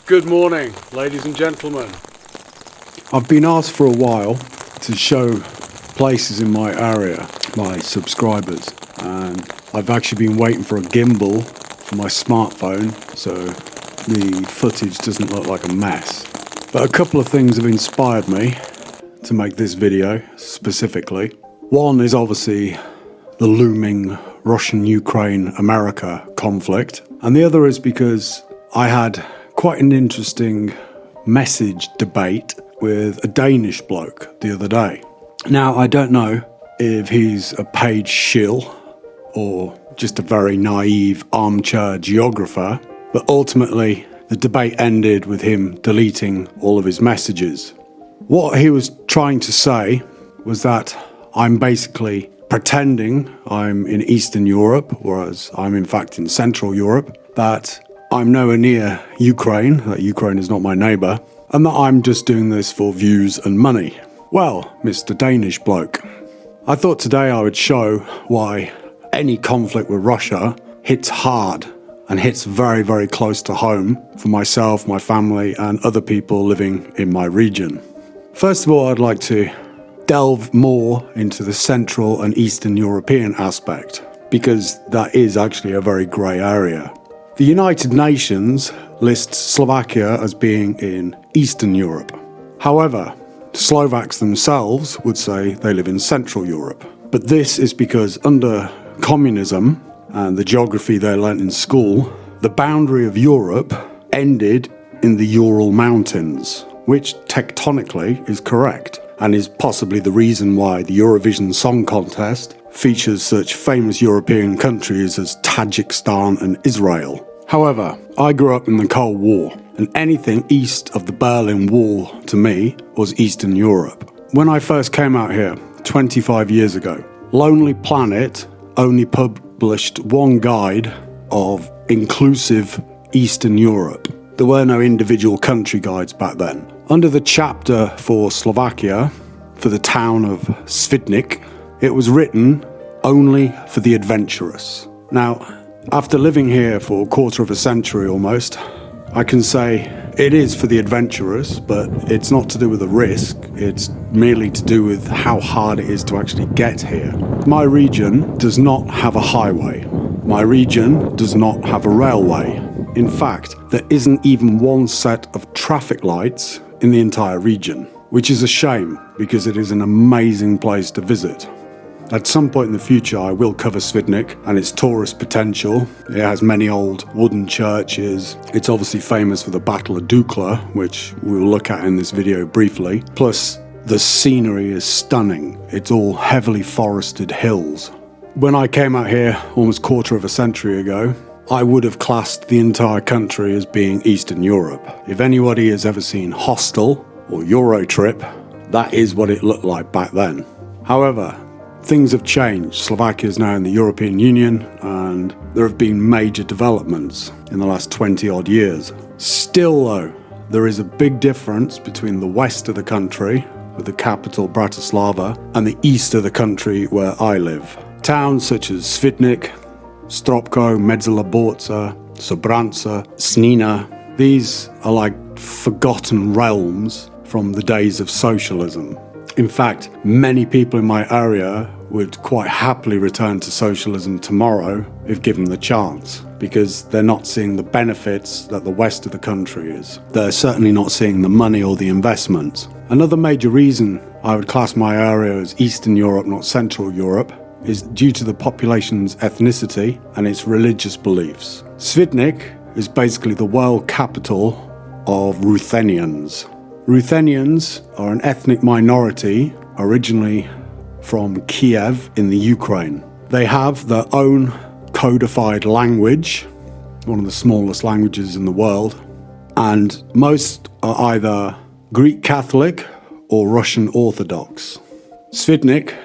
Good morning, ladies and gentlemen. I've been asked for a while to show places in my area, my subscribers, and I've actually been waiting for a gimbal for my smartphone so the footage doesn't look like a mess. But a couple of things have inspired me to make this video specifically. One is obviously the looming Russian-Ukraine-America conflict, and the other is because I had quite an interesting message debate with a Danish bloke the other day. Now, I don't know if he's a paid shill or just a very naive armchair geographer, but ultimately the debate ended with him deleting all of his messages. What he was trying to say was that I'm basically pretending I'm in Eastern Europe, whereas I'm in fact in Central Europe, that I'm nowhere near Ukraine, that Ukraine is not my neighbour, and that I'm just doing this for views and money. Well, Mr. Danish bloke, I thought today I would show why any conflict with Russia hits hard and hits very, very close to home for myself, my family, and other people living in my region. First of all, I'd like to delve more into the Central and Eastern European aspect, because that is actually a very grey area. The United Nations lists Slovakia as being in Eastern Europe. However, Slovaks themselves would say they live in Central Europe. But this is because under communism and the geography they learnt in school, the boundary of Europe ended in the Ural Mountains, which tectonically is correct and is possibly the reason why the Eurovision Song Contest features such famous European countries as Tajikistan and Israel. However, I grew up in the Cold War, and anything east of the Berlin Wall to me was Eastern Europe. When I first came out here 25 years ago, Lonely Planet only published one guide of inclusive Eastern Europe. There were no individual country guides back then. Under the chapter for Slovakia, for the town of Svidnik, it was written only for the adventurous. Now, after living here for a quarter of a century almost, I can say it is for the adventurous, but it's not to do with the risk, it's merely to do with how hard it is to actually get here. My region does not have a highway. My region does not have a railway. In fact, there isn't even one set of traffic lights in the entire region, which is a shame because it is an amazing place to visit. At some point in the future, I will cover Svidnik and its tourist potential. It has many old wooden churches. It's obviously famous for the Battle of Dukla, which we will look at in this video briefly. Plus, the scenery is stunning. It's all heavily forested hills. When I came out here almost a quarter of a century ago, I would have classed the entire country as being Eastern Europe. If anybody has ever seen Hostel or Eurotrip, that is what it looked like back then. However, things have changed. Slovakia is now in the European Union, and there have been major developments in the last 20 odd years. Still though, there is a big difference between the west of the country, with the capital Bratislava, and the east of the country where I live. Towns such as Svidnik, Stropko, Medzelaborca, Sobranca, Snina, these are like forgotten realms from the days of socialism. In fact, many people in my area would quite happily return to socialism tomorrow if given the chance, because they're not seeing the benefits that the west of the country is. They're certainly not seeing the money or the investment. Another major reason I would class my area as Eastern Europe, not Central Europe, is due to the population's ethnicity and its religious beliefs. Svidnik is basically the world capital of Ruthenians. Ruthenians are an ethnic minority originally from Kiev in the Ukraine. They have their own codified language, one of the smallest languages in the world, and most are either Greek Catholic or Russian Orthodox. Svidnik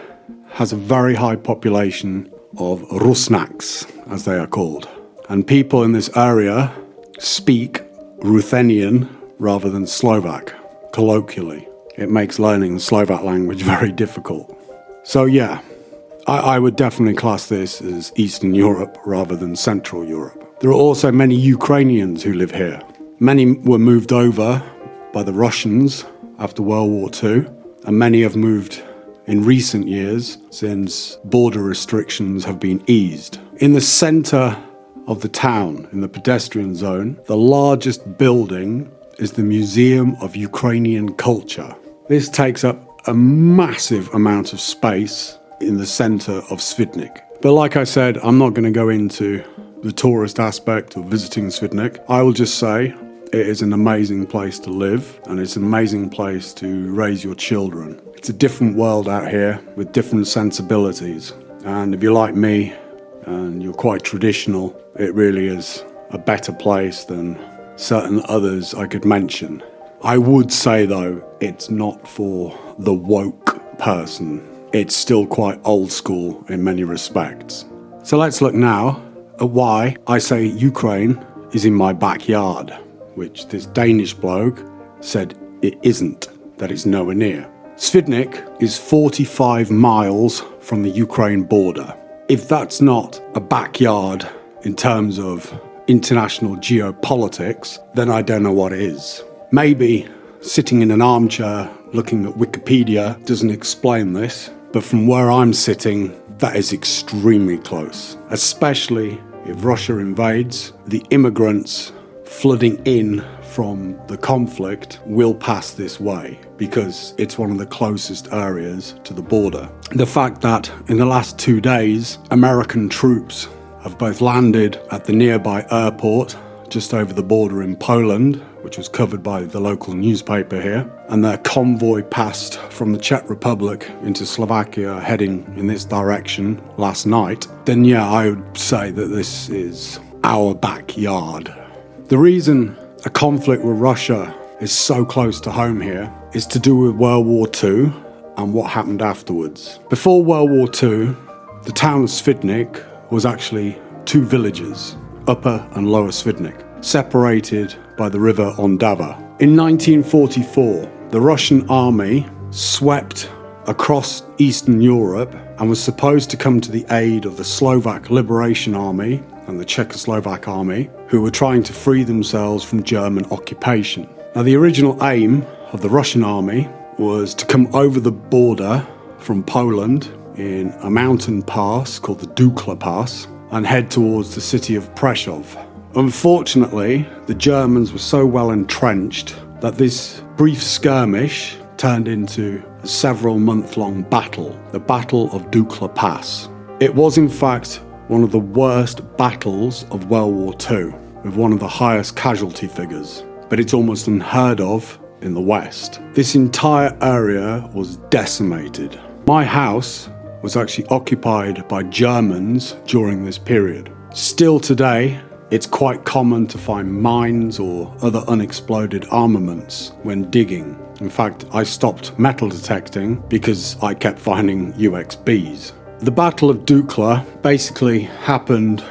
has a very high population of Rusnaks, as they are called, and people in this area speak Ruthenian rather than Slovak, colloquially. It makes learning the Slovak language very difficult. So yeah, I would definitely class this as Eastern Europe rather than Central Europe. There are also many Ukrainians who live here. Many were moved over by the Russians after World War II, and many have moved in recent years since border restrictions have been eased. In the centre of the town, in the pedestrian zone, the largest building is the Museum of Ukrainian Culture. This takes up a massive amount of space in the centre of Svidnik. But like I said, I'm not going to go into the tourist aspect of visiting Svidnik. I will just say it is an amazing place to live, and it's an amazing place to raise your children. It's a different world out here with different sensibilities. And if you're like me and you're quite traditional, it really is a better place than certain others I could mention. I would say though, it's not for the woke person. It's still quite old school in many respects. So let's look now at why I say Ukraine is in my backyard, which this Danish bloke said it isn't, that it's nowhere near. Svidnik is 45 miles from the Ukraine border. If that's not a backyard in terms of international geopolitics, then I don't know what is. Maybe sitting in an armchair looking at Wikipedia doesn't explain this, but from where I'm sitting, that is extremely close. Especially if Russia invades, the immigrants flooding in from the conflict will pass this way because it's one of the closest areas to the border. The fact that in the last 2 days, American troops have both landed at the nearby airport just over the border in Poland, which was covered by the local newspaper here, and their convoy passed from the Czech Republic into Slovakia heading in this direction last night, then yeah, I would say that this is our backyard. The reason a conflict with Russia is so close to home here is to do with World War II and what happened afterwards. Before World War II, the town of Svidnik was actually 2 villages, Upper and Lower Svidnik, separated by the river Ondava. In 1944, the Russian army swept across Eastern Europe and was supposed to come to the aid of the Slovak Liberation Army and the Czechoslovak army, who were trying to free themselves from German occupation. Now, the original aim of the Russian army was to come over the border from Poland in a mountain pass called the Dukla Pass and head towards the city of Prešov. Unfortunately, the Germans were so well entrenched that this brief skirmish turned into a several-month-long battle, the Battle of Dukla Pass. It was, in fact, one of the worst battles of World War II, with one of the highest casualty figures, but it's almost unheard of in the West. This entire area was decimated. My house was actually occupied by Germans during this period. Still today, it's quite common to find mines or other unexploded armaments when digging. In fact, I stopped metal detecting because I kept finding UXBs. The Battle of Dukla basically happened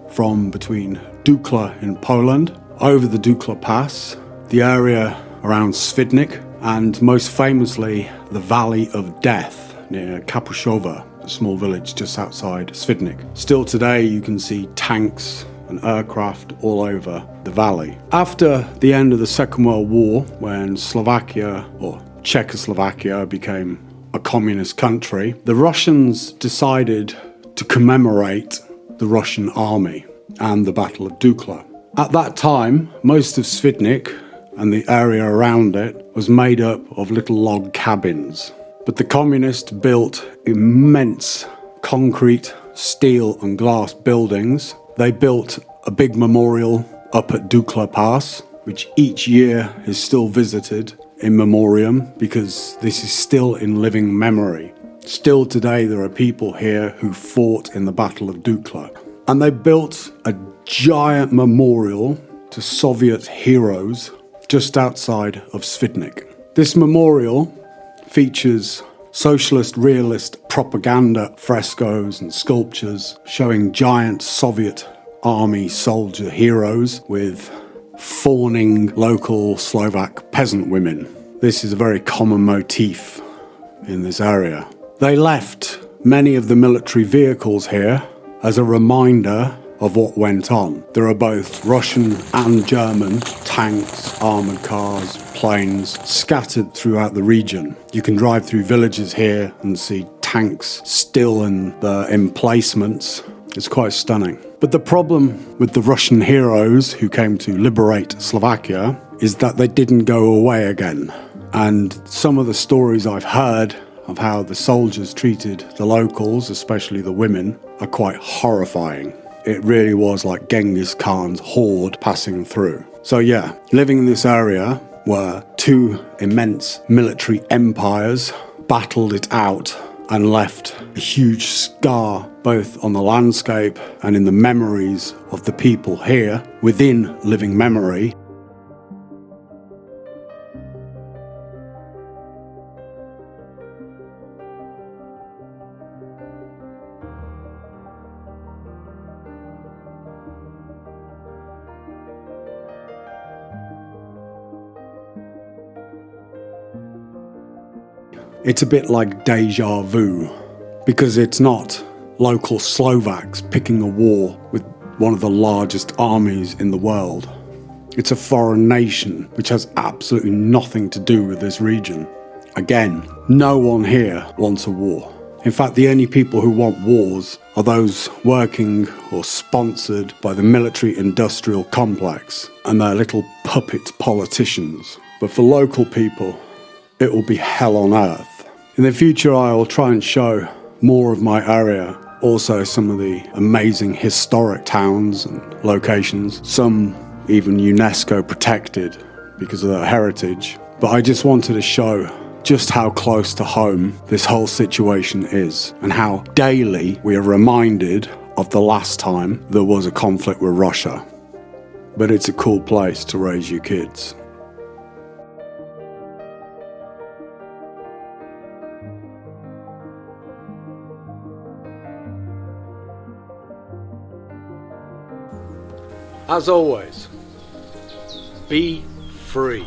from between Dukla in Poland, over the Dukla Pass, the area around Svidnik, and most famously the Valley of Death near Kapushovo, a small village just outside Svidnik. Still today you can see tanks and aircraft all over the valley. After the end of the Second World War, when Slovakia or Czechoslovakia became a communist country, the Russians decided to commemorate the Russian army and the Battle of Dukla. At that time, most of Svidnik and the area around it was made up of little log cabins. But the communists built immense concrete, steel and glass buildings. They built a big memorial up at Dukla Pass, which each year is still visited in memoriam because this is still in living memory. Still today there are people here who fought in the Battle of Dukla. And they built a giant memorial to Soviet heroes just outside of Svidnik. This memorial features socialist realist propaganda frescoes and sculptures showing giant Soviet army soldier heroes with fawning local Slovak peasant women. This is a very common motif in this area. They left many of the military vehicles here as a reminder of what went on. There are both Russian and German tanks, armoured cars, planes scattered throughout the region. You can drive through villages here and see tanks still in the emplacements. It's quite stunning. But the problem with the Russian heroes who came to liberate Slovakia is that they didn't go away again. And some of the stories I've heard of how the soldiers treated the locals, especially the women, are quite horrifying. It really was like Genghis Khan's horde passing through. So yeah, living in this area where two immense military empires battled it out and left a huge scar both on the landscape and in the memories of the people here within living memory. It's a bit like deja vu, because it's not local Slovaks picking a war with one of the largest armies in the world. It's a foreign nation which has absolutely nothing to do with this region. Again, no one here wants a war. In fact, the only people who want wars are those working or sponsored by the military-industrial complex and their little puppet politicians. But for local people, it will be hell on earth. In the future, I will try and show more of my area, also some of the amazing historic towns and locations, some even UNESCO protected because of their heritage. But I just wanted to show just how close to home this whole situation is and how daily we are reminded of the last time there was a conflict with Russia. But it's a cool place to raise your kids. As always, be free.